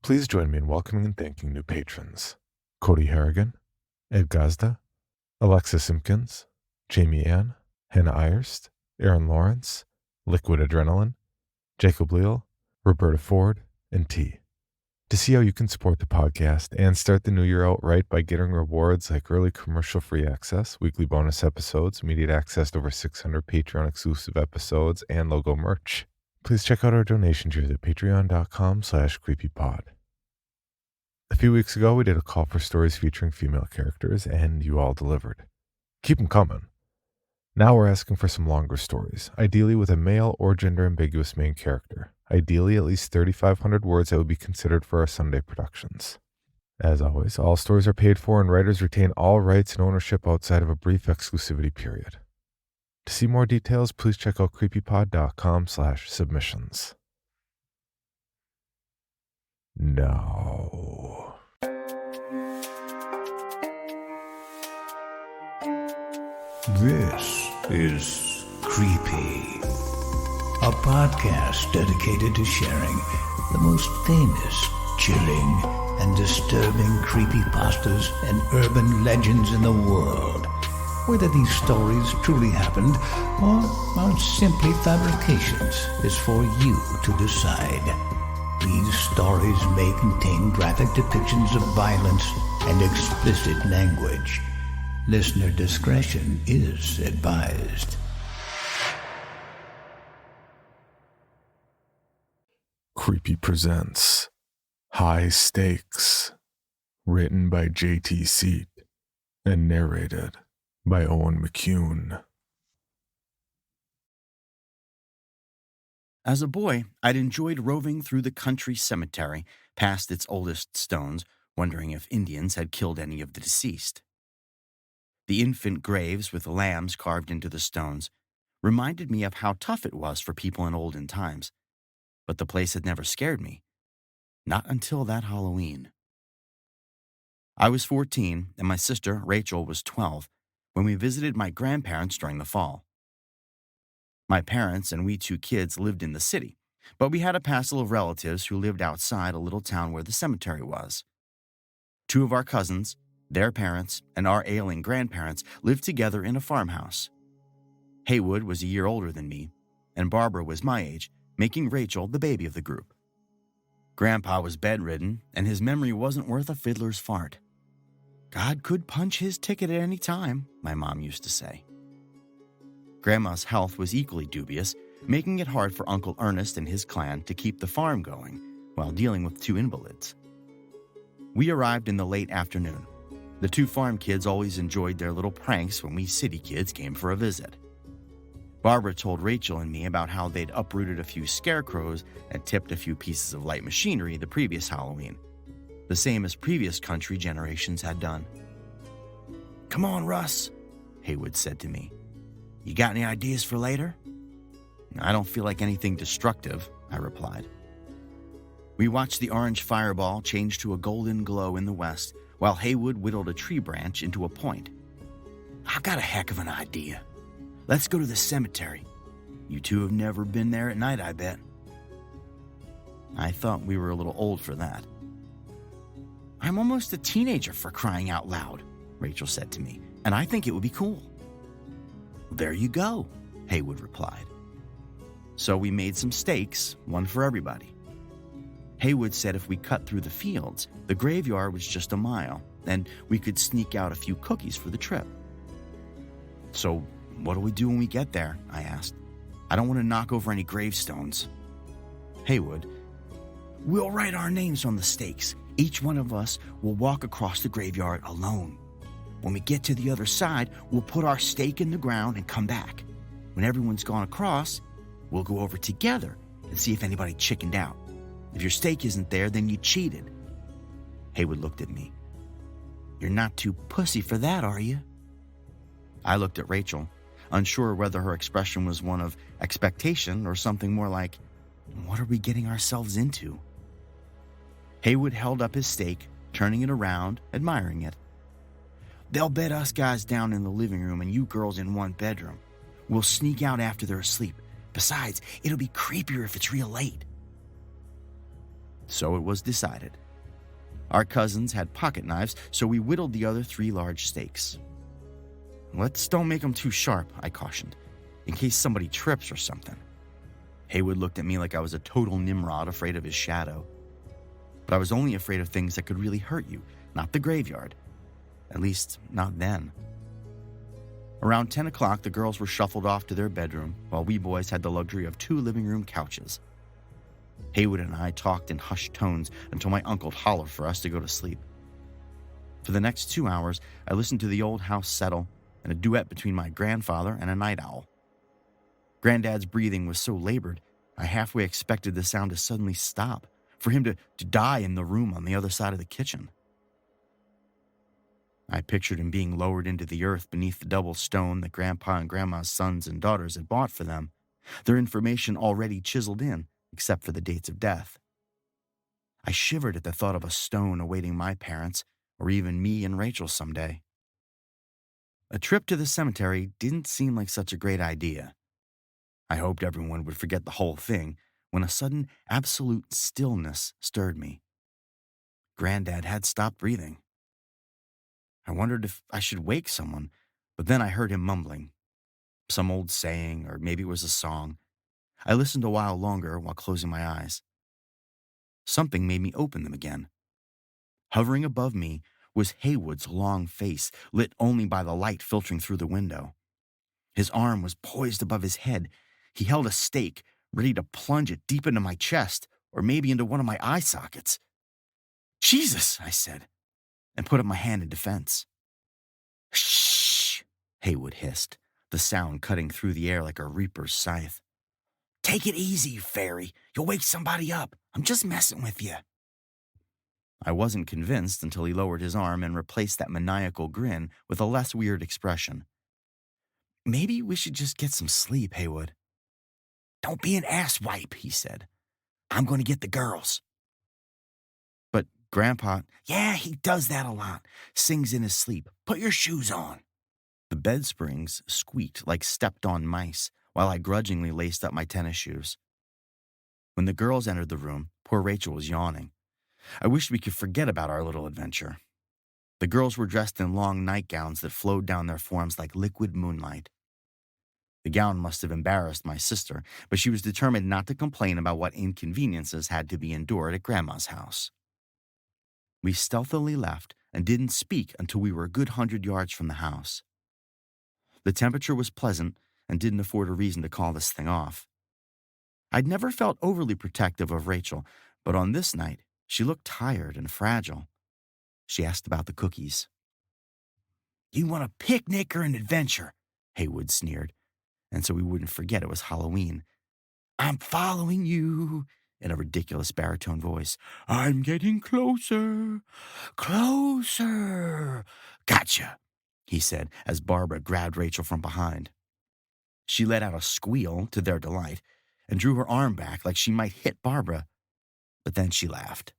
Please join me in welcoming and thanking new patrons. Cody Harrigan, Ed Gazda, Alexa Simpkins, Jamie Ann, Hannah Ayerst, Aaron Lawrence, Liquid Adrenaline, Jacob Leal, Roberta Ford, and T. To see how you can support the podcast and start the new year out right by getting rewards like early commercial-free access, weekly bonus episodes, immediate access to over 600 Patreon-exclusive episodes, and logo merch, please check out our donation tiers at patreon.com/creepypod. A few weeks ago, we did a call for stories featuring female characters, and you all delivered. Keep them coming. Now we're asking for some longer stories, ideally with a male or gender-ambiguous main character. Ideally, at least 3,500 words that would be considered for our Sunday productions. As always, all stories are paid for and writers retain all rights and ownership outside of a brief exclusivity period. To see more details, please check out creepypod.com/submissions. No. This is Creepy, a podcast dedicated to sharing the most famous, chilling, and disturbing creepypastas and urban legends in the world. Whether these stories truly happened or are simply fabrications is for you to decide. These stories may contain graphic depictions of violence and explicit language. Listener discretion is advised. Creepy presents High Stakes, written by J.T. Seat and narrated by Owen McCune. As a boy, I'd enjoyed roving through the country cemetery past its oldest stones, wondering if Indians had killed any of the deceased. The infant graves with lambs carved into the stones reminded me of how tough it was for people in olden times, but the place had never scared me, not until that Halloween. I was 14 and my sister, Rachel, was 12 when we visited my grandparents during the fall. My parents and we two kids lived in the city, but we had a passel of relatives who lived outside a little town where the cemetery was. Two of our cousins, their parents, and our ailing grandparents lived together in a farmhouse. Haywood was a year older than me, and Barbara was my age, making Rachel the baby of the group. Grandpa was bedridden, and his memory wasn't worth a fiddler's fart. God could punch his ticket at any time, my mom used to say. Grandma's health was equally dubious, making it hard for Uncle Ernest and his clan to keep the farm going while dealing with two invalids. We arrived in the late afternoon. The two farm kids always enjoyed their little pranks when we city kids came for a visit. Barbara told Rachel and me about how they'd uprooted a few scarecrows and tipped a few pieces of light machinery the previous Halloween, the same as previous country generations had done. "Come on, Russ," Haywood said to me. "You got any ideas for later?" "I don't feel like anything destructive," I replied. We watched the orange fireball change to a golden glow in the west, while Haywood whittled a tree branch into a point. "I've got a heck of an idea. Let's go to the cemetery. You two have never been there at night, I bet." I thought we were a little old for that. "I'm almost a teenager, for crying out loud," Rachel said to me, "and I think it would be cool." "There you go," Haywood replied. So we made some stakes, one for everybody. Haywood said if we cut through the fields, the graveyard was just a mile, and we could sneak out a few cookies for the trip. "So what do we do when we get there?" I asked. "I don't want to knock over any gravestones." Haywood: "We'll write our names on the stakes. Each one of us will walk across the graveyard alone. When we get to the other side, we'll put our stake in the ground and come back. When everyone's gone across, we'll go over together and see if anybody chickened out. If your stake isn't there, then you cheated." Haywood looked at me. "You're not too pussy for that, are you?" I looked at Rachel, unsure whether her expression was one of expectation or something more like, what are we getting ourselves into? Haywood held up his stake, turning it around, admiring it. "They'll bed us guys down in the living room and you girls in one bedroom. We'll sneak out after they're asleep. Besides, it'll be creepier if it's real late." So it was decided. Our cousins had pocket knives, so we whittled the other 3 large steaks. "Let's don't make them too sharp," I cautioned, "in case somebody trips or something." Haywood looked at me like I was a total Nimrod afraid of his shadow. But I was only afraid of things that could really hurt you, not the graveyard. At least, not then. Around 10 o'clock, the girls were shuffled off to their bedroom, while we boys had the luxury of 2 living room couches. Haywood and I talked in hushed tones until my uncle hollered for us to go to sleep. For the next 2 hours, I listened to the old house settle and a duet between my grandfather and a night owl. Granddad's breathing was so labored, I halfway expected the sound to suddenly stop, for him to die in the room on the other side of the kitchen. I pictured him being lowered into the earth beneath the double stone that Grandpa and Grandma's sons and daughters had bought for them, their information already chiseled in, except for the dates of death. I shivered at the thought of a stone awaiting my parents, or even me and Rachel someday. A trip to the cemetery didn't seem like such a great idea. I hoped everyone would forget the whole thing when a sudden absolute stillness stirred me. Granddad had stopped breathing. I wondered if I should wake someone, but then I heard him mumbling. Some old saying, or maybe it was a song. I listened a while longer while closing my eyes. Something made me open them again. Hovering above me was Haywood's long face, lit only by the light filtering through the window. His arm was poised above his head. He held a stake, ready to plunge it deep into my chest, or maybe into one of my eye sockets. "Jesus," I said, and put up my hand in defense. "Shh," Haywood hissed, the sound cutting through the air like a reaper's scythe. "Take it easy, you fairy. You'll wake somebody up. I'm just messing with you." I wasn't convinced until he lowered his arm and replaced that maniacal grin with a less weird expression. "Maybe we should just get some sleep, Haywood." "Don't be an asswipe," he said. "I'm going to get the girls." "But Grandpa—" "Yeah, he does that a lot. Sings in his sleep. Put your shoes on." The bed springs squeaked like stepped-on mice while I grudgingly laced up my tennis shoes. When the girls entered the room, poor Rachel was yawning. I wished we could forget about our little adventure. The girls were dressed in long nightgowns that flowed down their forms like liquid moonlight. The gown must have embarrassed my sister, but she was determined not to complain about what inconveniences had to be endured at Grandma's house. We stealthily left and didn't speak until we were a good 100 yards from the house. The temperature was pleasant and didn't afford a reason to call this thing off. I'd never felt overly protective of Rachel, but on this night, she looked tired and fragile. She asked about the cookies. "You want a picnic or an adventure?" Haywood sneered, and so we wouldn't forget it was Halloween. "I'm following you," in a ridiculous baritone voice. "I'm getting closer, closer." "Gotcha," he said as Barbara grabbed Rachel from behind. She let out a squeal to their delight and drew her arm back like she might hit Barbara, but then she laughed.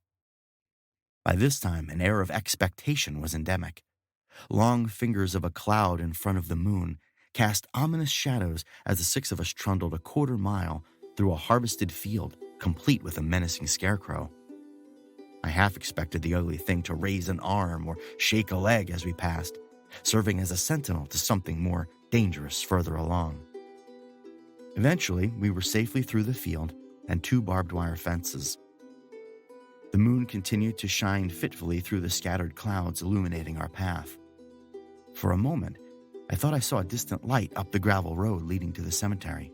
By this time, an air of expectation was endemic. Long fingers of a cloud in front of the moon cast ominous shadows as the 6 of us trundled a 1/4 mile through a harvested field, complete with a menacing scarecrow. I half expected the ugly thing to raise an arm or shake a leg as we passed, serving as a sentinel to something more dangerous further along. Eventually, we were safely through the field and 2 barbed wire fences. The moon continued to shine fitfully through the scattered clouds, illuminating our path. For a moment, I thought I saw a distant light up the gravel road leading to the cemetery.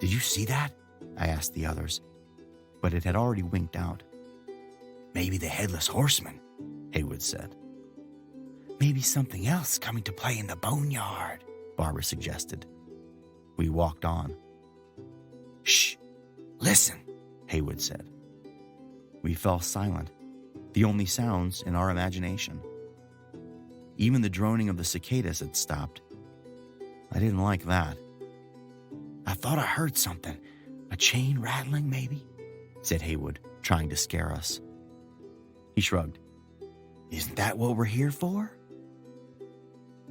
"Did you see that?" I asked the others, but it had already winked out. "Maybe the Headless Horseman," Haywood said. "Maybe something else coming to play in the boneyard," Barbara suggested. We walked on. "Shh! Listen," Haywood said. We fell silent, the only sounds in our imagination. Even the droning of the cicadas had stopped. I didn't like that. "I thought I heard something. A chain rattling, maybe?" said Haywood, trying to scare us. He shrugged. "Isn't that what we're here for?"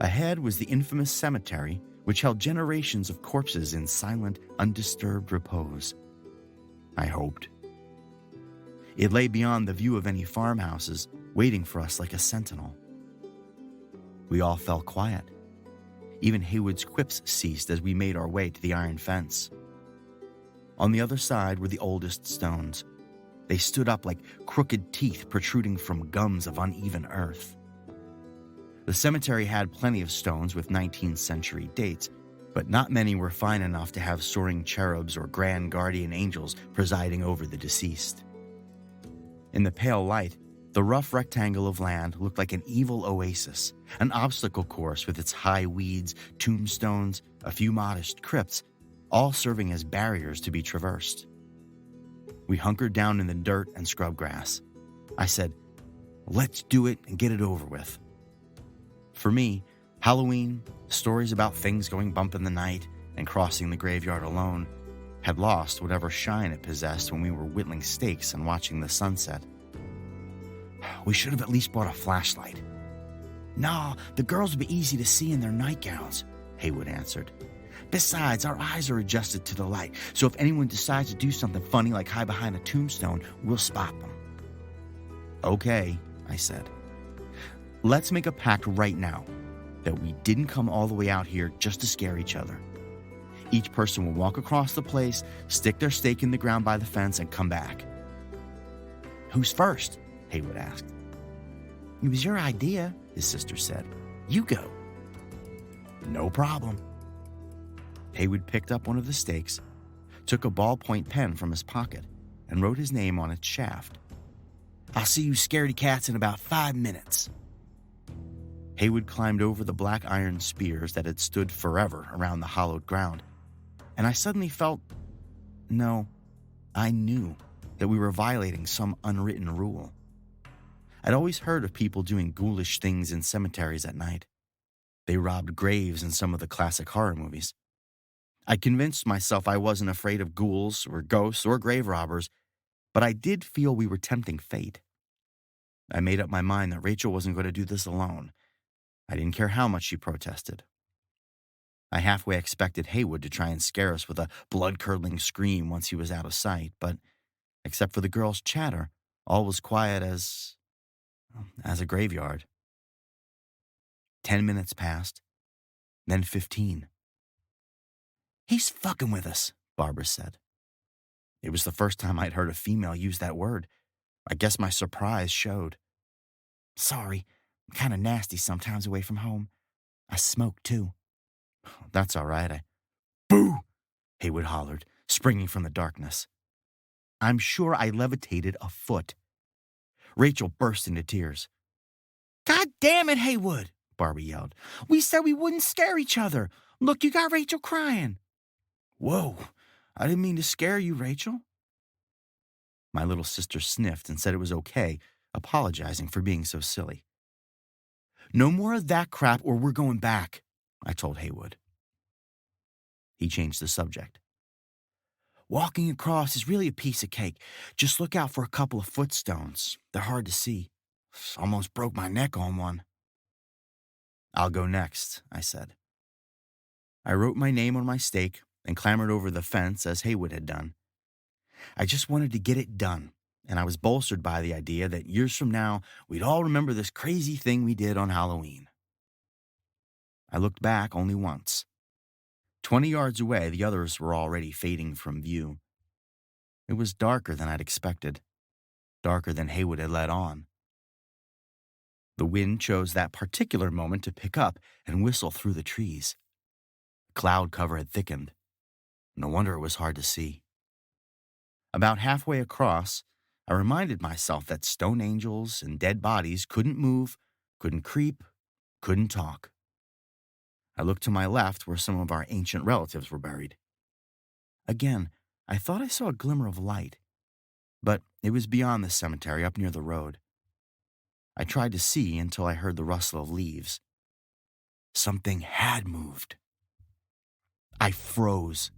Ahead was the infamous cemetery, which held generations of corpses in silent, undisturbed repose. I hoped. It lay beyond the view of any farmhouses, waiting for us like a sentinel. We all fell quiet. Even Haywood's quips ceased as we made our way to the iron fence. On the other side were the oldest stones. They stood up like crooked teeth protruding from gums of uneven earth. The cemetery had plenty of stones with 19th century dates, but not many were fine enough to have soaring cherubs or grand guardian angels presiding over the deceased. In the pale light, the rough rectangle of land looked like an evil oasis, an obstacle course with its high weeds, tombstones, a few modest crypts, all serving as barriers to be traversed. We hunkered down in the dirt and scrub grass. I said, "Let's do it and get it over with." For me, Halloween, stories about things going bump in the night and crossing the graveyard alone, had lost whatever shine it possessed when we were whittling steaks and watching the sunset. "We should have at least brought a flashlight." "Nah, the girls would be easy to see in their nightgowns," Haywood answered. "Besides, our eyes are adjusted to the light, so if anyone decides to do something funny like hide behind a tombstone, we'll spot them." "Okay," I said. "Let's make a pact right now that we didn't come all the way out here just to scare each other. Each person will walk across the place, stick their stake in the ground by the fence, and come back." "Who's first?" Haywood asked. "It was your idea," his sister said. "You go." "No problem." Haywood picked up one of the stakes, took a ballpoint pen from his pocket, and wrote his name on its shaft. "I'll see you scaredy cats in about 5 minutes." Haywood climbed over the black iron spears that had stood forever around the hollowed ground, and I suddenly felt, no, I knew that we were violating some unwritten rule. I'd always heard of people doing ghoulish things in cemeteries at night. They robbed graves in some of the classic horror movies. I convinced myself I wasn't afraid of ghouls or ghosts or grave robbers, but I did feel we were tempting fate. I made up my mind that Rachel wasn't going to do this alone. I didn't care how much she protested. I halfway expected Haywood to try and scare us with a blood-curdling scream once he was out of sight, but except for the girls' chatter, all was quiet as a graveyard. 10 minutes passed, then 15. "He's fucking with us," Barbara said. It was the first time I'd heard a female use that word. I guess my surprise showed. "Sorry, I'm kind of nasty sometimes away from home. I smoke, too." "That's all right." "Boo!" Haywood hollered, springing from the darkness. I'm sure I levitated a foot. Rachel burst into tears. "God damn it, Haywood!" Barbara yelled. "We said we wouldn't scare each other. Look, you got Rachel crying." "Whoa, I didn't mean to scare you, Rachel." My little sister sniffed and said it was okay, apologizing for being so silly. "No more of that crap or we're going back," I told Haywood. He changed the subject. "Walking across is really a piece of cake. Just look out for a couple of footstones. They're hard to see. Almost broke my neck on one." "I'll go next," I said. I wrote my name on my stake and clambered over the fence as Haywood had done. I just wanted to get it done, and I was bolstered by the idea that years from now, we'd all remember this crazy thing we did on Halloween. I looked back only once. 20 yards away, the others were already fading from view. It was darker than I'd expected, darker than Haywood had let on. The wind chose that particular moment to pick up and whistle through the trees. Cloud cover had thickened. No wonder it was hard to see. About halfway across, I reminded myself that stone angels and dead bodies couldn't move, couldn't creep, couldn't talk. I looked to my left where some of our ancient relatives were buried. Again, I thought I saw a glimmer of light, but it was beyond the cemetery up near the road. I tried to see until I heard the rustle of leaves. Something had moved. I froze.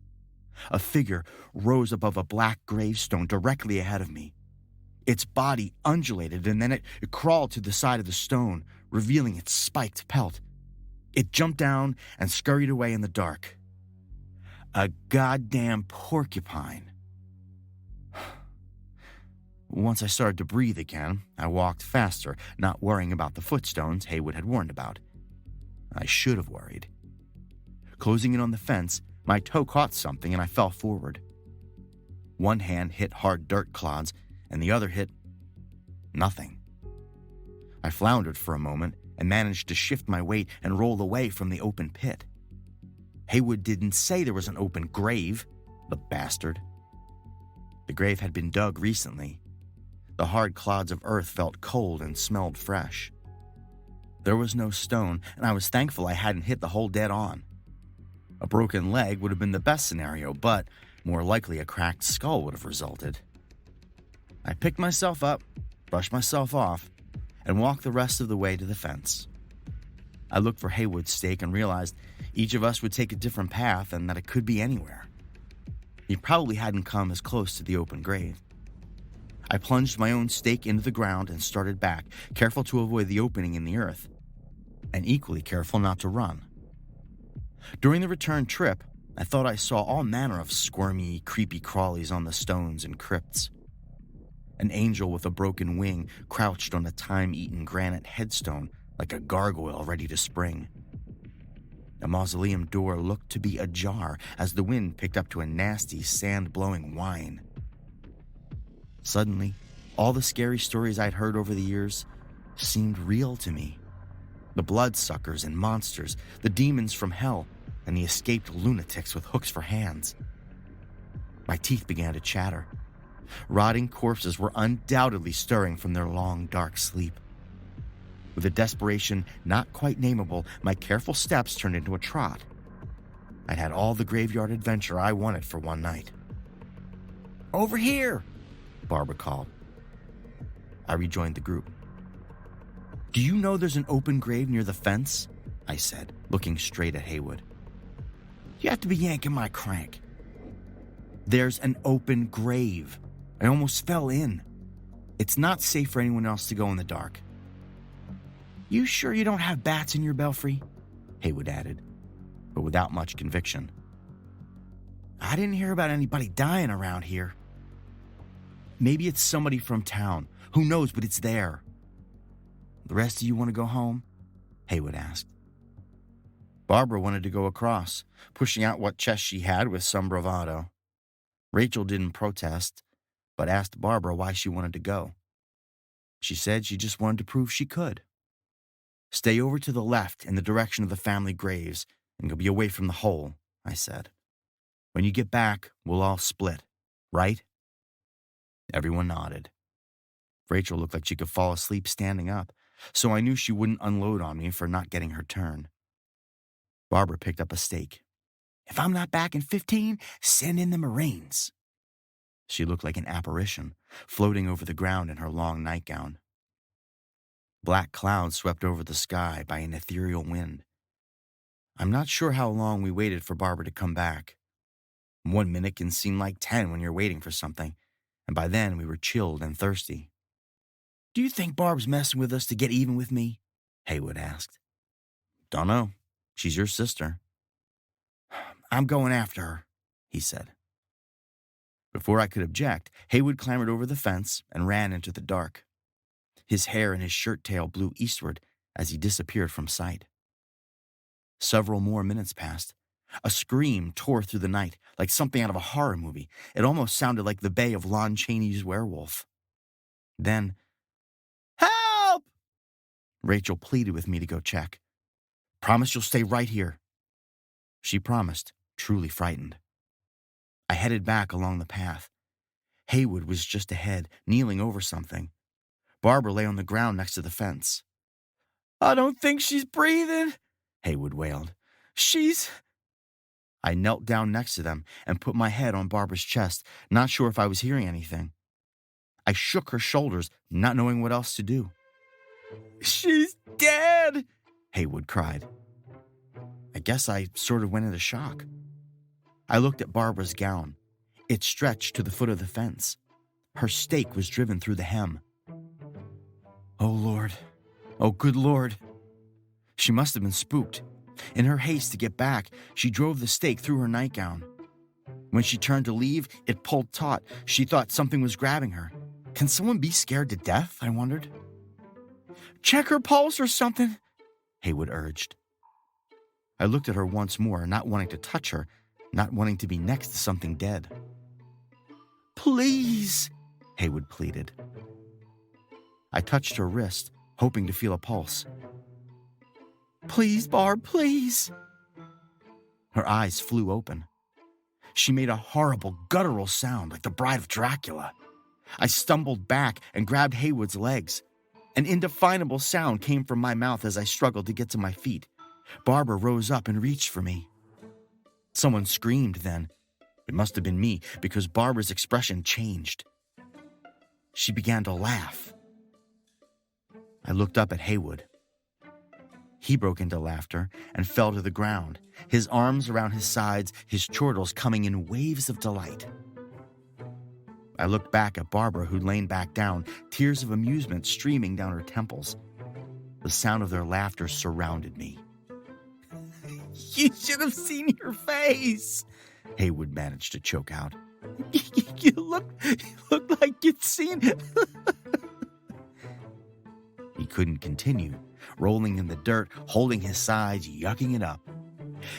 A figure rose above a black gravestone directly ahead of me. Its body undulated and then it crawled to the side of the stone, revealing its spiked pelt. It jumped down and scurried away in the dark. A goddamn porcupine. Once I started to breathe again, I walked faster, not worrying about the footstones Haywood had warned about. I should have worried. Closing in on the fence, my toe caught something and I fell forward. One hand hit hard dirt clods, and the other hit nothing. I floundered for a moment and managed to shift my weight and roll away from the open pit. Haywood didn't say there was an open grave, the bastard. The grave had been dug recently. The hard clods of earth felt cold and smelled fresh. There was no stone, and I was thankful I hadn't hit the hole dead on. A broken leg would have been the best scenario, but more likely a cracked skull would have resulted. I picked myself up, brushed myself off, and walked the rest of the way to the fence. I looked for Haywood's stake and realized each of us would take a different path and that it could be anywhere. He probably hadn't come as close to the open grave. I plunged my own stake into the ground and started back, careful to avoid the opening in the earth, and equally careful not to run. During the return trip, I thought I saw all manner of squirmy, creepy crawlies on the stones and crypts. An angel with a broken wing crouched on a time-eaten granite headstone like a gargoyle ready to spring. The mausoleum door looked to be ajar as the wind picked up to a nasty, sand-blowing whine. Suddenly, all the scary stories I'd heard over the years seemed real to me. The bloodsuckers and monsters, the demons from hell, and the escaped lunatics with hooks for hands. My teeth began to chatter. Rotting corpses were undoubtedly stirring from their long, dark sleep. With a desperation not quite nameable, my careful steps turned into a trot. I'd had all the graveyard adventure I wanted for one night. "Over here!" Barbara called. I rejoined the group. "Do you know there's an open grave near the fence?" I said, looking straight at Haywood. "You have to be yanking my crank." "There's an open grave. I almost fell in. It's not safe for anyone else to go in the dark." "You sure you don't have bats in your belfry?" Haywood added, but without much conviction. "I didn't hear about anybody dying around here." "Maybe it's somebody from town. Who knows, but it's there." "The rest of you want to go home?" Haywood asked. Barbara wanted to go across, pushing out what chest she had with some bravado. Rachel didn't protest, but asked Barbara why she wanted to go. She said she just wanted to prove she could. "Stay over to the left in the direction of the family graves, and you'll be away from the hole," I said. "When you get back, we'll all split, right?" Everyone nodded. Rachel looked like she could fall asleep standing up, so I knew she wouldn't unload on me for not getting her turn. Barbara picked up a stake. "If I'm not back in 15, send in the Marines." She looked like an apparition, floating over the ground in her long nightgown. Black clouds swept over the sky by an ethereal wind. I'm not sure how long we waited for Barbara to come back. 1 minute can seem like 10 when you're waiting for something, and by then we were chilled and thirsty. "Do you think Barb's messing with us to get even with me?" Haywood asked. "Dunno. She's your sister." "I'm going after her," he said. Before I could object, Haywood clambered over the fence and ran into the dark. His hair and his shirt tail blew eastward as he disappeared from sight. Several more minutes passed. A scream tore through the night, like something out of a horror movie. It almost sounded like the bay of Lon Chaney's Werewolf. Then, "Help!" Rachel pleaded with me to go check. "Promise you'll stay right here." She promised, truly frightened. I headed back along the path. Haywood was just ahead, kneeling over something. Barbara lay on the ground next to the fence. "I don't think she's breathing," Haywood wailed. "She's—" I knelt down next to them and put my head on Barbara's chest, not sure if I was hearing anything. I shook her shoulders, not knowing what else to do. "She's dead," Haywood cried. I guess I sort of went into shock. I looked at Barbara's gown. It stretched to the foot of the fence. Her stake was driven through the hem. Oh, Lord. Oh, good Lord. She must have been spooked. In her haste to get back, she drove the stake through her nightgown. When she turned to leave, it pulled taut. She thought something was grabbing her. Can someone be scared to death? I wondered. Check her pulse or something, Haywood urged. I looked at her once more, not wanting to touch her, not wanting to be next to something dead. Please, Haywood pleaded. I touched her wrist, hoping to feel a pulse. Please, Barb, please. Her eyes flew open. She made a horrible, guttural sound like the Bride of Dracula. I stumbled back and grabbed Haywood's legs. An indefinable sound came from my mouth as I struggled to get to my feet. Barbara rose up and reached for me. Someone screamed then. It must have been me, because Barbara's expression changed. She began to laugh. I looked up at Haywood. He broke into laughter and fell to the ground, his arms around his sides, his chortles coming in waves of delight. I looked back at Barbara, who'd lain back down, tears of amusement streaming down her temples. The sound of their laughter surrounded me. You should have seen your face, Haywood managed to choke out. You look like you'd seen it. He couldn't continue, rolling in the dirt, holding his sides, yucking it up.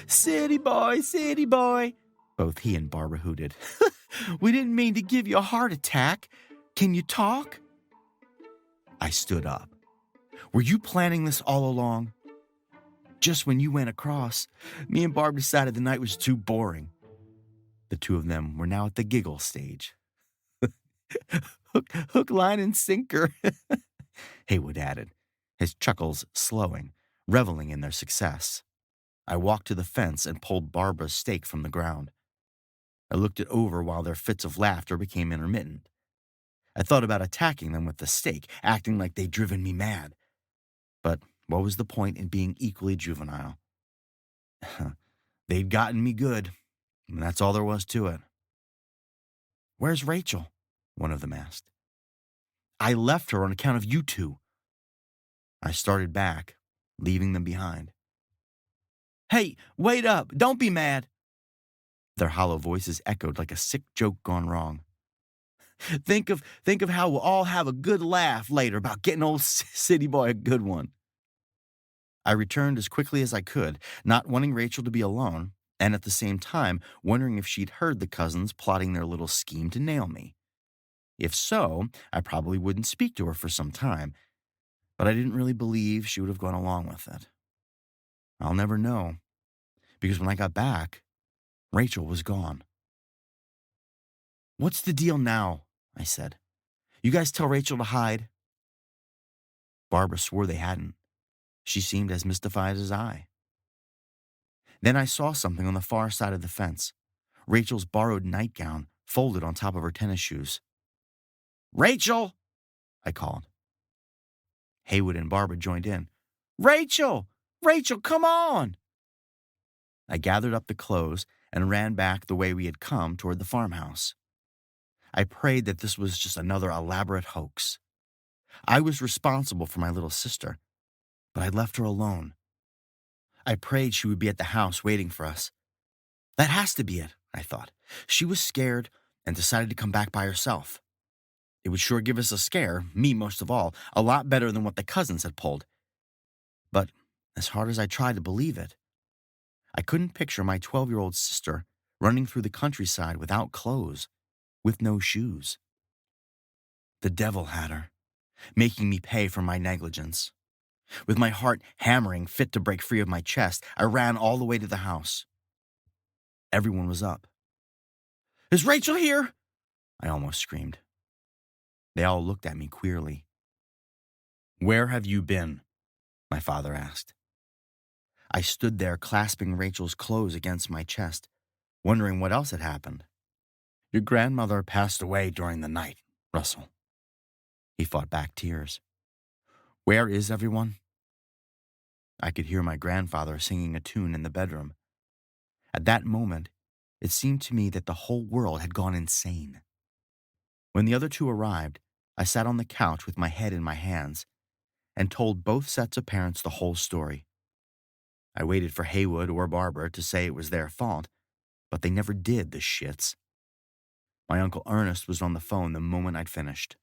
City boy, both he and Barbara hooted. We didn't mean to give you a heart attack. Can you talk? I stood up. Were you planning this all along? Just when you went across, me and Barb decided the night was too boring. The two of them were now at the giggle stage. Hook, line, and sinker, Haywood added, his chuckles slowing, reveling in their success. I walked to the fence and pulled Barbara's stake from the ground. I looked it over while their fits of laughter became intermittent. I thought about attacking them with the stake, acting like they'd driven me mad. But what was the point in being equally juvenile? They'd gotten me good, and that's all there was to it. Where's Rachel? One of them asked. I left her on account of you two. I started back, leaving them behind. Hey, wait up! Don't be mad! Their hollow voices echoed like a sick joke gone wrong. Think of how we'll all have a good laugh later about getting old City Boy a good one. I returned as quickly as I could, not wanting Rachel to be alone, and at the same time wondering if she'd heard the cousins plotting their little scheme to nail me. If so, I probably wouldn't speak to her for some time, but I didn't really believe she would have gone along with it. I'll never know, because when I got back, Rachel was gone. What's the deal now? I said. You guys tell Rachel to hide? Barbara swore they hadn't. She seemed as mystified as I. Then I saw something on the far side of the fence. Rachel's borrowed nightgown, folded on top of her tennis shoes. Rachel! I called. Haywood and Barbara joined in. Rachel! Rachel, come on! I gathered up the clothes and ran back the way we had come toward the farmhouse. I prayed that this was just another elaborate hoax. I was responsible for my little sister, but I left her alone. I prayed she would be at the house waiting for us. That has to be it, I thought. She was scared and decided to come back by herself. It would sure give us a scare, me most of all, a lot better than what the cousins had pulled. But as hard as I tried to believe it, I couldn't picture my 12-year-old sister running through the countryside without clothes, with no shoes. The devil had her, making me pay for my negligence. With my heart hammering, fit to break free of my chest, I ran all the way to the house. Everyone was up. Is Rachel here? I almost screamed. They all looked at me queerly. Where have you been? My father asked. I stood there clasping Rachel's clothes against my chest, wondering what else had happened. Your grandmother passed away during the night, Russell. He fought back tears. Where is everyone? I could hear my grandfather singing a tune in the bedroom. At that moment, it seemed to me that the whole world had gone insane. When the other two arrived, I sat on the couch with my head in my hands and told both sets of parents the whole story. I waited for Haywood or Barbara to say it was their fault, but they never did, the shits. My Uncle Ernest was on the phone the moment I'd finished.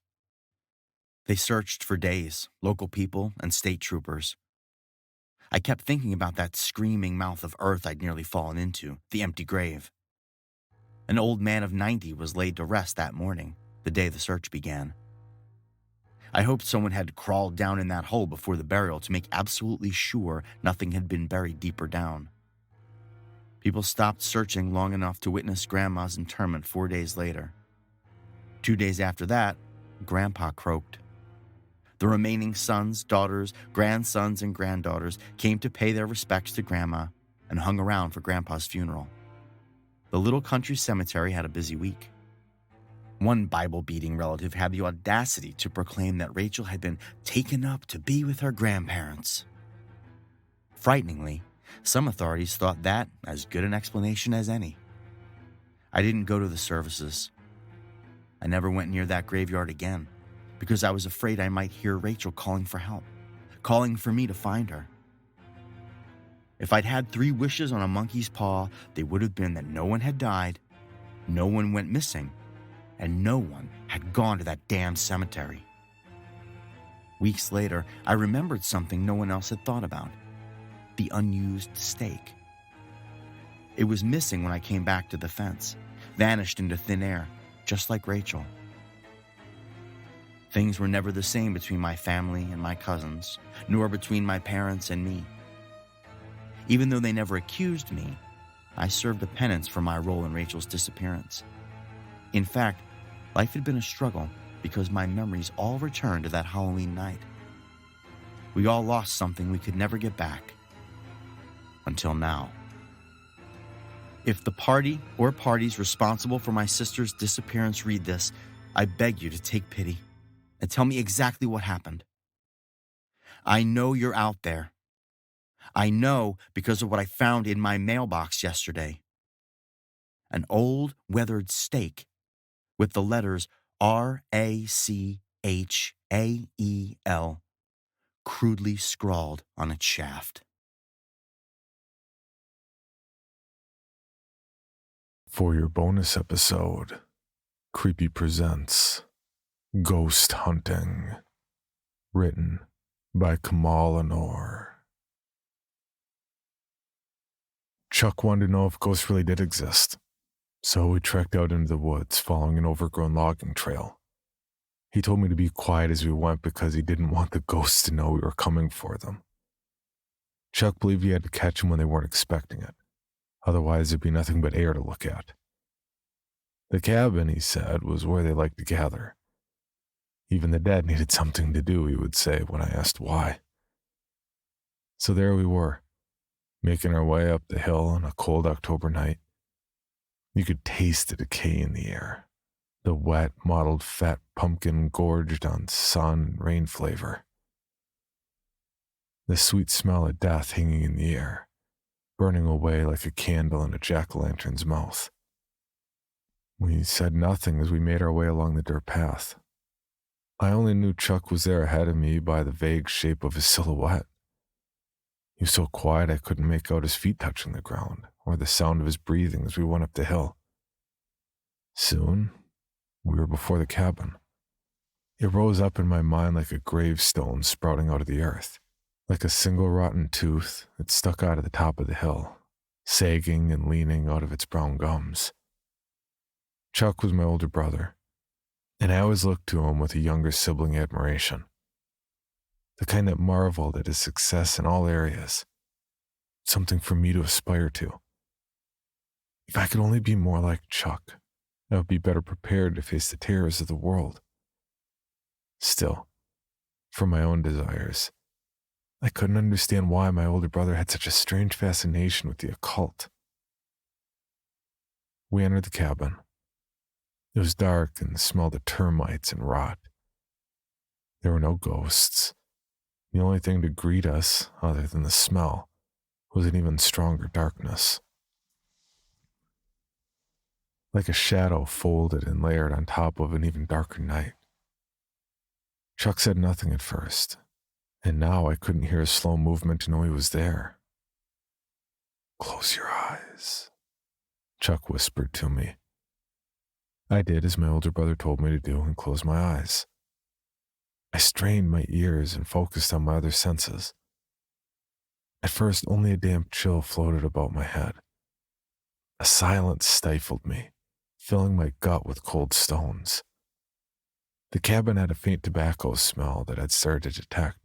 They searched for days, local people and state troopers. I kept thinking about that screaming mouth of earth I'd nearly fallen into, the empty grave. An old man of 90 was laid to rest that morning, the day the search began. I hoped someone had crawled down in that hole before the burial to make absolutely sure nothing had been buried deeper down. People stopped searching long enough to witness Grandma's interment 4 days later. 2 days after that, Grandpa croaked. The remaining sons, daughters, grandsons, and granddaughters came to pay their respects to Grandma and hung around for Grandpa's funeral. The little country cemetery had a busy week. One Bible-beating relative had the audacity to proclaim that Rachel had been taken up to be with her grandparents. Frighteningly, some authorities thought that as good an explanation as any. I didn't go to the services. I never went near that graveyard again because I was afraid I might hear Rachel calling for help, calling for me to find her. If I'd had 3 wishes on a monkey's paw, they would have been that no one had died, no one went missing, and no one had gone to that damn cemetery. Weeks later, I remembered something no one else had thought about: the unused stake. It was missing when I came back to the fence, vanished into thin air, just like Rachel. Things were never the same between my family and my cousins, nor between my parents and me. Even though they never accused me, I served a penance for my role in Rachel's disappearance. In fact, life had been a struggle because my memories all returned to that Halloween night. We all lost something we could never get back. Until now. If the party or parties responsible for my sister's disappearance read this, I beg you to take pity and tell me exactly what happened. I know you're out there. I know because of what I found in my mailbox yesterday. An old weathered stake with the letters RACHAEL crudely scrawled on its shaft. For your bonus episode, Creepy presents Ghost Hunting, written by Kamal Anor. Chuck wanted to know if ghosts really did exist, so we trekked out into the woods following an overgrown logging trail. He told me to be quiet as we went because he didn't want the ghosts to know we were coming for them. Chuck believed he had to catch them when they weren't expecting it. Otherwise, there'd be nothing but air to look at. The cabin, he said, was where they liked to gather. Even the dead needed something to do, he would say when I asked why. So there we were, making our way up the hill on a cold October night. You could taste the decay in the air, the wet, mottled fat pumpkin gorged on sun and rain flavor. The sweet smell of death hanging in the air, burning away like a candle in a jack-o'-lantern's mouth. We said nothing as we made our way along the dirt path. I only knew Chuck was there ahead of me by the vague shape of his silhouette. He was so quiet I couldn't make out his feet touching the ground, or the sound of his breathing as we went up the hill. Soon, we were before the cabin. It rose up in my mind like a gravestone sprouting out of the earth. Like a single rotten tooth, it stuck out of the top of the hill, sagging and leaning out of its brown gums. Chuck was my older brother, and I always looked to him with a younger sibling admiration. The kind that marveled at his success in all areas. Something for me to aspire to. If I could only be more like Chuck, I would be better prepared to face the terrors of the world. Still, for my own desires, I couldn't understand why my older brother had such a strange fascination with the occult. We entered the cabin. It was dark and smelled of termites and rot. There were no ghosts. The only thing to greet us, other than the smell, was an even stronger darkness. Like a shadow folded and layered on top of an even darker night. Chuck said nothing at first, and now I couldn't hear his slow movement to know he was there. "Close your eyes," Chuck whispered to me. I did as my older brother told me to do and closed my eyes. I strained my ears and focused on my other senses. At first, only a damp chill floated about my head. A silence stifled me, filling my gut with cold stones. The cabin had a faint tobacco smell that I'd started to detect,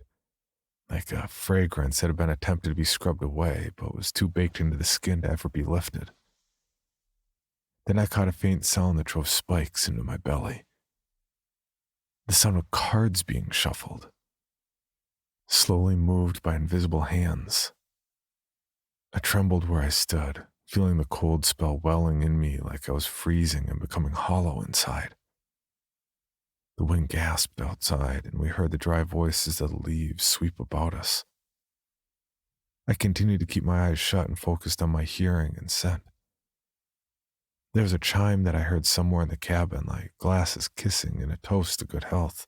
like a fragrance that had been attempted to be scrubbed away but was too baked into the skin to ever be lifted. Then I caught a faint sound that drove spikes into my belly. The sound of cards being shuffled, slowly moved by invisible hands. I trembled where I stood, feeling the cold spell welling in me like I was freezing and becoming hollow inside. The wind gasped outside, and we heard the dry voices of the leaves sweep about us. I continued to keep my eyes shut and focused on my hearing and scent. There was a chime that I heard somewhere in the cabin, like glasses kissing in a toast to good health.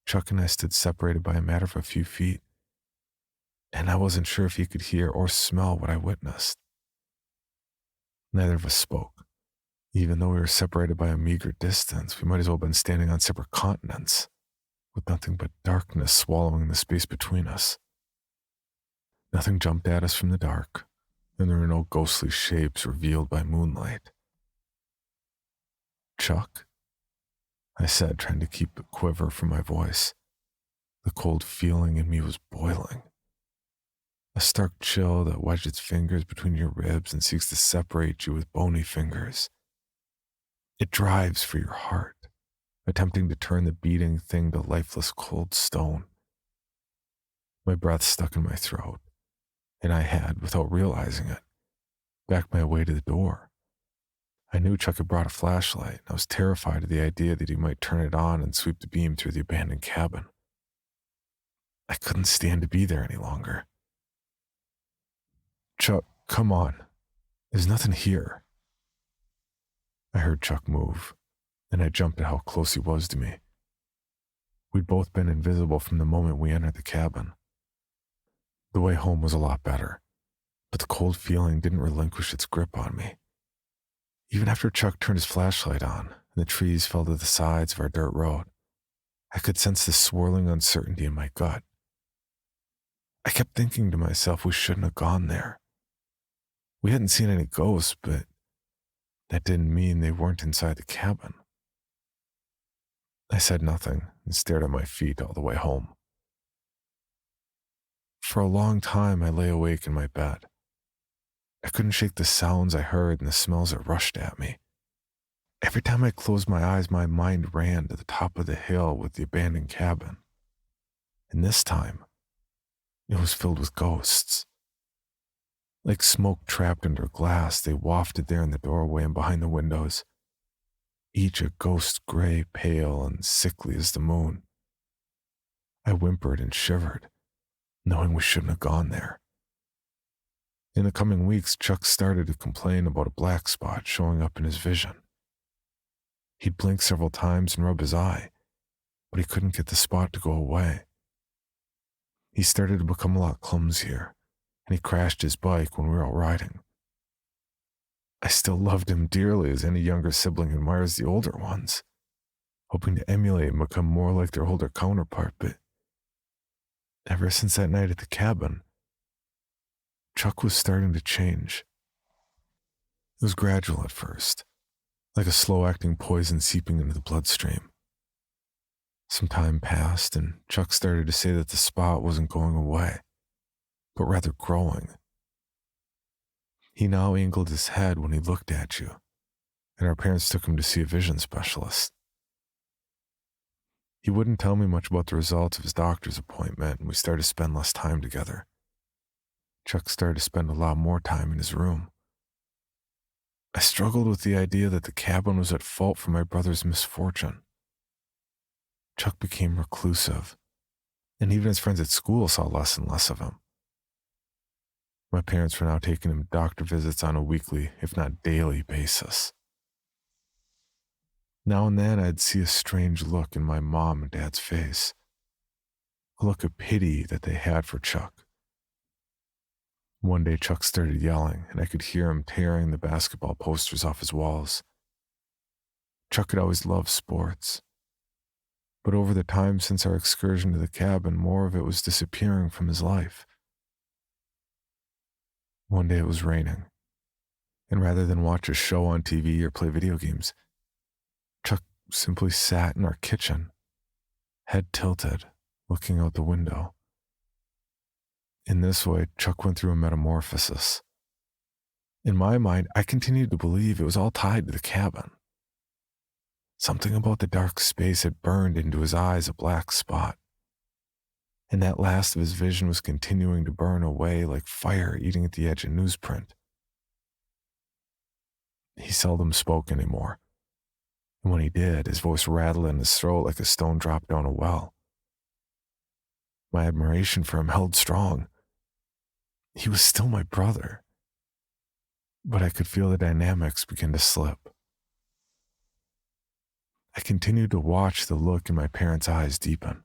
Chuck and I stood separated by a matter of a few feet, and I wasn't sure if he could hear or smell what I witnessed. Neither of us spoke. Even though we were separated by a meager distance, we might as well have been standing on separate continents, with nothing but darkness swallowing the space between us. Nothing jumped at us from the dark, and there were no ghostly shapes revealed by moonlight. "Chuck?" I said, trying to keep a quiver from my voice. The cold feeling in me was boiling. A stark chill that wedged its fingers between your ribs and seeks to separate you with bony fingers. It drives for your heart, attempting to turn the beating thing to lifeless cold stone. My breath stuck in my throat, and I had, without realizing it, backed my way to the door. I knew Chuck had brought a flashlight, and I was terrified of the idea that he might turn it on and sweep the beam through the abandoned cabin. I couldn't stand to be there any longer. "Chuck, come on. There's nothing here." I heard Chuck move, and I jumped at how close he was to me. We'd both been invisible from the moment we entered the cabin. The way home was a lot better, but the cold feeling didn't relinquish its grip on me. Even after Chuck turned his flashlight on and the trees fell to the sides of our dirt road, I could sense the swirling uncertainty in my gut. I kept thinking to myself we shouldn't have gone there. We hadn't seen any ghosts, but that didn't mean they weren't inside the cabin. I said nothing and stared at my feet all the way home. For a long time, I lay awake in my bed. I couldn't shake the sounds I heard and the smells that rushed at me. Every time I closed my eyes, my mind ran to the top of the hill with the abandoned cabin. And this time, it was filled with ghosts. Like smoke trapped under glass, they wafted there in the doorway and behind the windows, each a ghost gray, pale, and sickly as the moon. I whimpered and shivered, knowing we shouldn't have gone there. In the coming weeks, Chuck started to complain about a black spot showing up in his vision. He'd blink several times and rub his eye, but he couldn't get the spot to go away. He started to become a lot clumsier, and he crashed his bike when we were out riding. I still loved him dearly as any younger sibling admires the older ones, hoping to emulate and become more like their older counterpart, but ever since that night at the cabin, Chuck was starting to change. It was gradual at first, like a slow-acting poison seeping into the bloodstream. Some time passed, and Chuck started to say that the spot wasn't going away, but rather growing. He now angled his head when he looked at you, and our parents took him to see a vision specialist. He wouldn't tell me much about the results of his doctor's appointment, and we started to spend less time together. Chuck started to spend a lot more time in his room. I struggled with the idea that the cabin was at fault for my brother's misfortune. Chuck became reclusive, and even his friends at school saw less and less of him. My parents were now taking him to doctor visits on a weekly, if not daily, basis. Now and then I'd see a strange look in my mom and dad's face, a look of pity that they had for Chuck. One day Chuck started yelling, and I could hear him tearing the basketball posters off his walls. Chuck had always loved sports. But over the time since our excursion to the cabin, more of it was disappearing from his life. One day it was raining, and rather than watch a show on TV or play video games, Chuck simply sat in our kitchen, head tilted, looking out the window. In this way, Chuck went through a metamorphosis. In my mind, I continued to believe it was all tied to the cabin. Something about the dark space had burned into his eyes a black spot, and that last of his vision was continuing to burn away like fire eating at the edge of newsprint. He seldom spoke anymore, and when he did, his voice rattled in his throat like a stone dropped down a well. My admiration for him held strong. He was still my brother, but I could feel the dynamics begin to slip. I continued to watch the look in my parents' eyes deepen.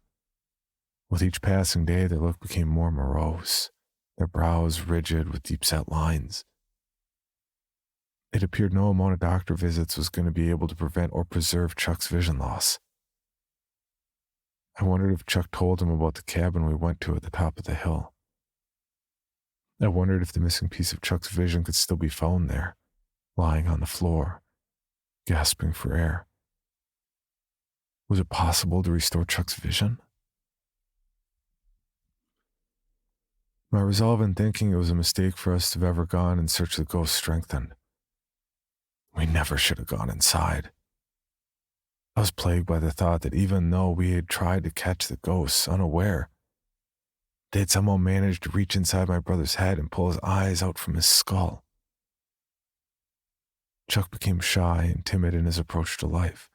With each passing day, their look became more morose, their brows rigid with deep-set lines. It appeared no amount of doctor visits was going to be able to prevent or preserve Chuck's vision loss. I wondered if Chuck told him about the cabin we went to at the top of the hill. I wondered if the missing piece of Chuck's vision could still be found there, lying on the floor, gasping for air. Was it possible to restore Chuck's vision? My resolve in thinking it was a mistake for us to have ever gone in search of the ghost strengthened. We never should have gone inside. I was plagued by the thought that even though we had tried to catch the ghosts unaware, they had somehow managed to reach inside my brother's head and pull his eyes out from his skull. Chuck became shy and timid in his approach to life.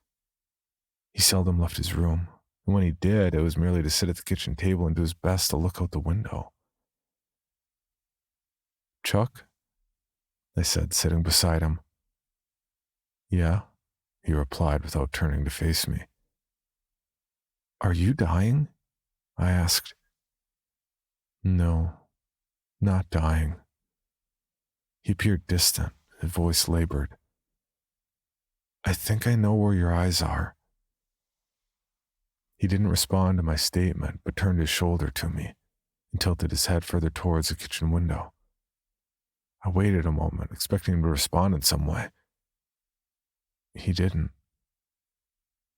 He seldom left his room, and when he did, it was merely to sit at the kitchen table and do his best to look out the window. "Chuck?" I said, sitting beside him. "Yeah," he replied without turning to face me. "Are you dying?" I asked. "No, not dying." He appeared distant, his voice labored. "I think I know where your eyes are." He didn't respond to my statement, but turned his shoulder to me and tilted his head further towards the kitchen window. I waited a moment, expecting him to respond in some way. He didn't.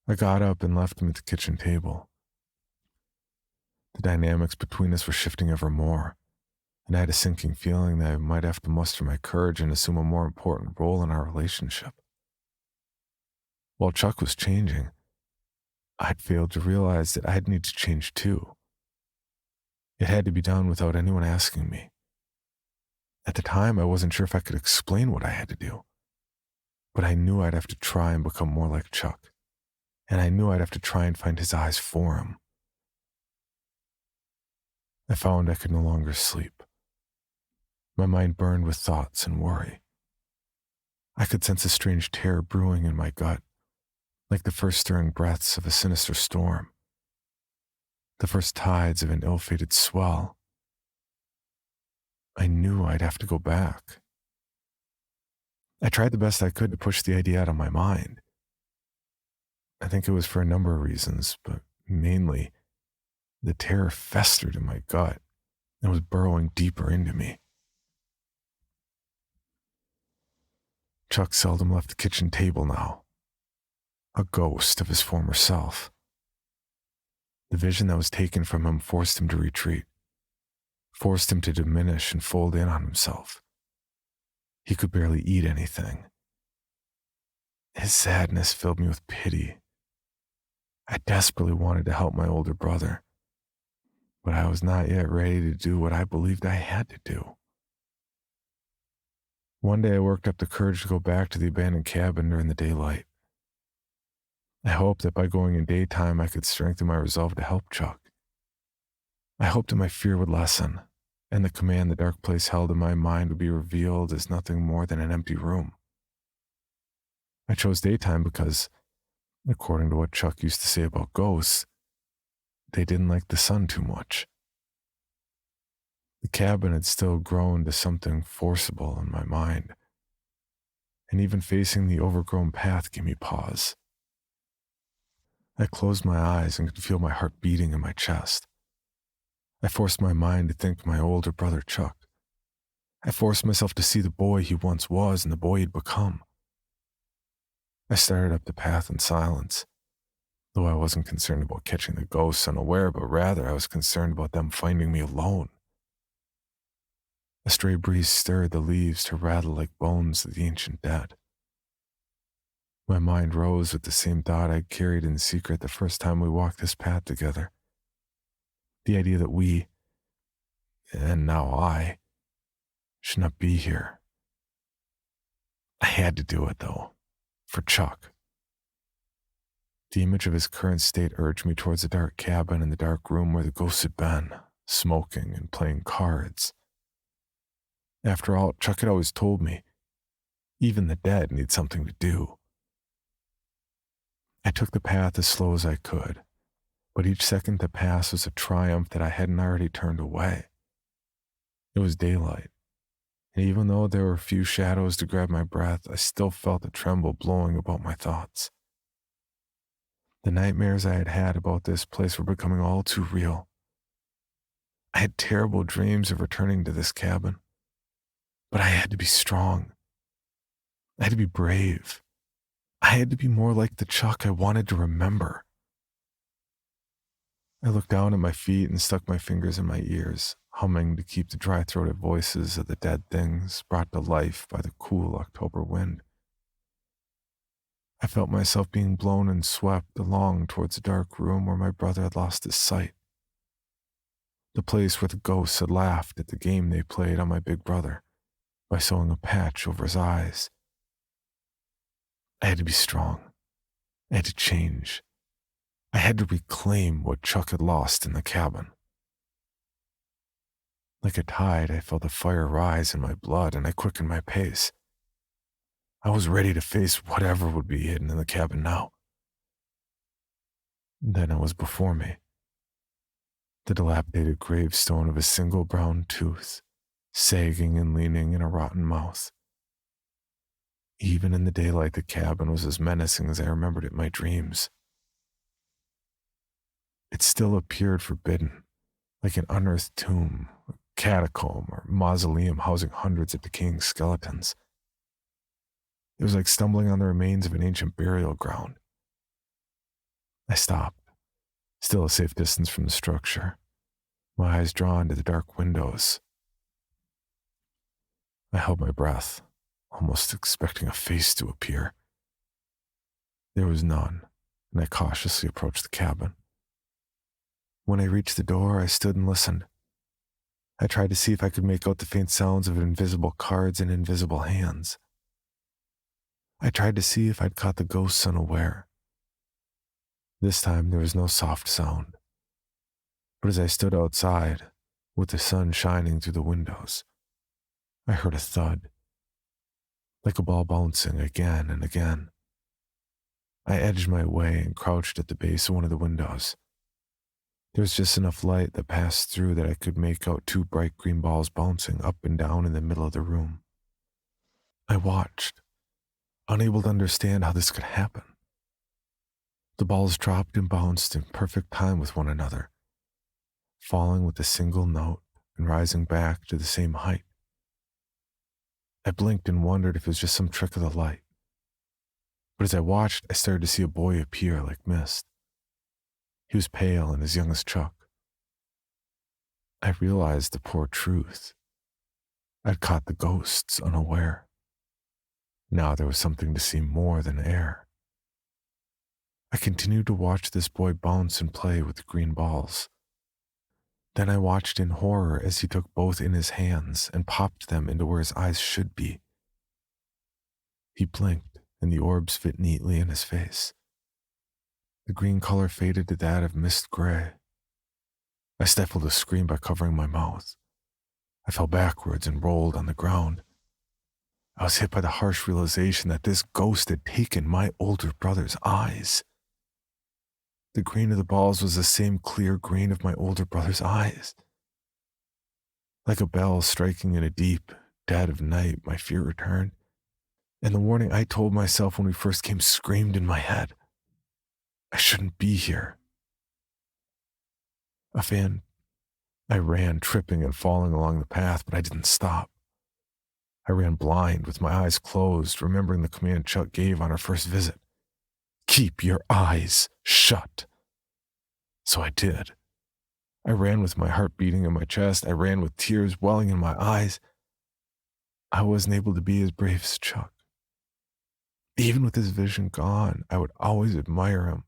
I got up and left him at the kitchen table. The dynamics between us were shifting ever more, and I had a sinking feeling that I might have to muster my courage and assume a more important role in our relationship. While Chuck was changing, I'd failed to realize that I'd need to change too. It had to be done without anyone asking me. At the time, I wasn't sure if I could explain what I had to do, but I knew I'd have to try and become more like Chuck, and I knew I'd have to try and find his eyes for him. I found I could no longer sleep. My mind burned with thoughts and worry. I could sense a strange terror brewing in my gut, like the first stirring breaths of a sinister storm, the first tides of an ill-fated swell. I knew I'd have to go back. I tried the best I could to push the idea out of my mind. I think it was for a number of reasons, but mainly the terror festered in my gut and was burrowing deeper into me. Chuck seldom left the kitchen table now, a ghost of his former self. The vision that was taken from him forced him to retreat, forced him to diminish and fold in on himself. He could barely eat anything. His sadness filled me with pity. I desperately wanted to help my older brother, but I was not yet ready to do what I believed I had to do. One day I worked up the courage to go back to the abandoned cabin during the daylight. I hoped that by going in daytime I could strengthen my resolve to help Chuck. I hoped that my fear would lessen, and the command the dark place held in my mind would be revealed as nothing more than an empty room. I chose daytime because, according to what Chuck used to say about ghosts, they didn't like the sun too much. The cabin had still grown to something forcible in my mind, and even facing the overgrown path gave me pause. I closed my eyes and could feel my heart beating in my chest. I forced my mind to think of my older brother Chuck. I forced myself to see the boy he once was and the boy he'd become. I started up the path in silence, though I wasn't concerned about catching the ghosts unaware, but rather I was concerned about them finding me alone. A stray breeze stirred the leaves to rattle like bones of the ancient dead. My mind rose with the same thought I'd carried in secret the first time we walked this path together. The idea that we, and now I, should not be here. I had to do it, though, for Chuck. The image of his current state urged me towards the dark cabin and the dark room where the ghosts had been, smoking and playing cards. After all, Chuck had always told me, even the dead need something to do. I took the path as slow as I could, but each second that passed was a triumph that I hadn't already turned away. It was daylight, and even though there were few shadows to grab my breath, I still felt a tremble blowing about my thoughts. The nightmares I had had about this place were becoming all too real. I had terrible dreams of returning to this cabin, but I had to be strong. I had to be brave. I had to be more like the Chuck I wanted to remember. I looked down at my feet and stuck my fingers in my ears, humming to keep the dry-throated voices of the dead things brought to life by the cool October wind. I felt myself being blown and swept along towards the dark room where my brother had lost his sight. The place where the ghosts had laughed at the game they played on my big brother by sewing a patch over his eyes. I had to be strong. I had to change. I had to reclaim what Chuck had lost in the cabin. Like a tide, I felt the fire rise in my blood and I quickened my pace. I was ready to face whatever would be hidden in the cabin now. Then it was before me. The dilapidated gravestone of a single brown tooth, sagging and leaning in a rotten mouth. Even in the daylight, the cabin was as menacing as I remembered it in my dreams. It still appeared forbidden, like an unearthed tomb, a catacomb, or mausoleum housing hundreds of decaying skeletons. It was like stumbling on the remains of an ancient burial ground. I stopped, still a safe distance from the structure, my eyes drawn to the dark windows. I held my breath, almost expecting a face to appear. There was none, and I cautiously approached the cabin. When I reached the door, I stood and listened. I tried to see if I could make out the faint sounds of invisible cards and invisible hands. I tried to see if I'd caught the ghosts unaware. This time there was no soft sound. But as I stood outside, with the sun shining through the windows, I heard a thud, like a ball bouncing again and again. I edged my way and crouched at the base of one of the windows. There was just enough light that passed through that I could make out two bright green balls bouncing up and down in the middle of the room. I watched, unable to understand how this could happen. The balls dropped and bounced in perfect time with one another, falling with a single note and rising back to the same height. I blinked and wondered if it was just some trick of the light. But as I watched, I started to see a boy appear like mist. He was pale and as young as Chuck. I realized the poor truth. I'd caught the ghosts unaware. Now there was something to see more than air. I continued to watch this boy bounce and play with the green balls. Then I watched in horror as he took both in his hands and popped them into where his eyes should be. He blinked, and the orbs fit neatly in his face. The green color faded to that of mist gray. I stifled a scream by covering my mouth. I fell backwards and rolled on the ground. I was hit by the harsh realization that this ghost had taken my older brother's eyes. The green of the balls was the same clear green of my older brother's eyes. Like a bell striking in a deep, dead of night, my fear returned, and the warning I told myself when we first came screamed in my head. I shouldn't be here. I ran, tripping and falling along the path, but I didn't stop. I ran blind, with my eyes closed, remembering the command Chuck gave on our first visit. Keep your eyes shut. So I did. I ran with my heart beating in my chest. I ran with tears welling in my eyes. I wasn't able to be as brave as Chuck. Even with his vision gone, I would always admire him.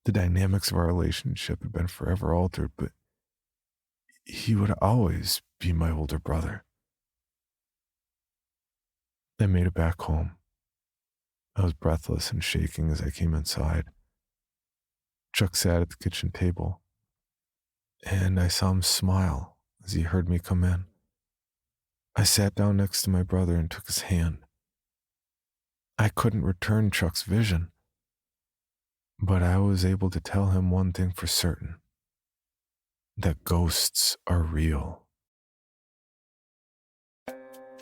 The dynamics of our relationship had been forever altered, but he would always be my older brother. I made it back home. I was breathless and shaking as I came inside. Chuck sat at the kitchen table, and I saw him smile as he heard me come in. I sat down next to my brother and took his hand. I couldn't return Chuck's vision, but I was able to tell him one thing for certain, that ghosts are real.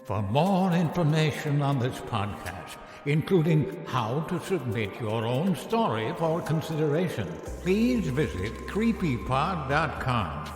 For more information on this podcast, including how to submit your own story for consideration, please visit creepypod.com.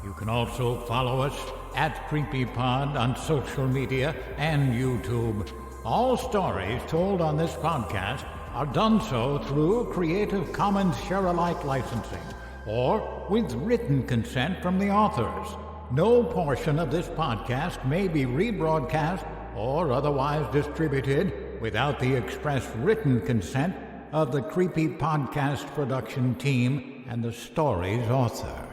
You can also follow us at CreepyPod on social media and YouTube. All stories told on this podcast are done so through Creative Commons Share-alike licensing or with written consent from the authors. No portion of this podcast may be rebroadcast or otherwise distributed without the express written consent of the Creepy Podcast production team and the story's author.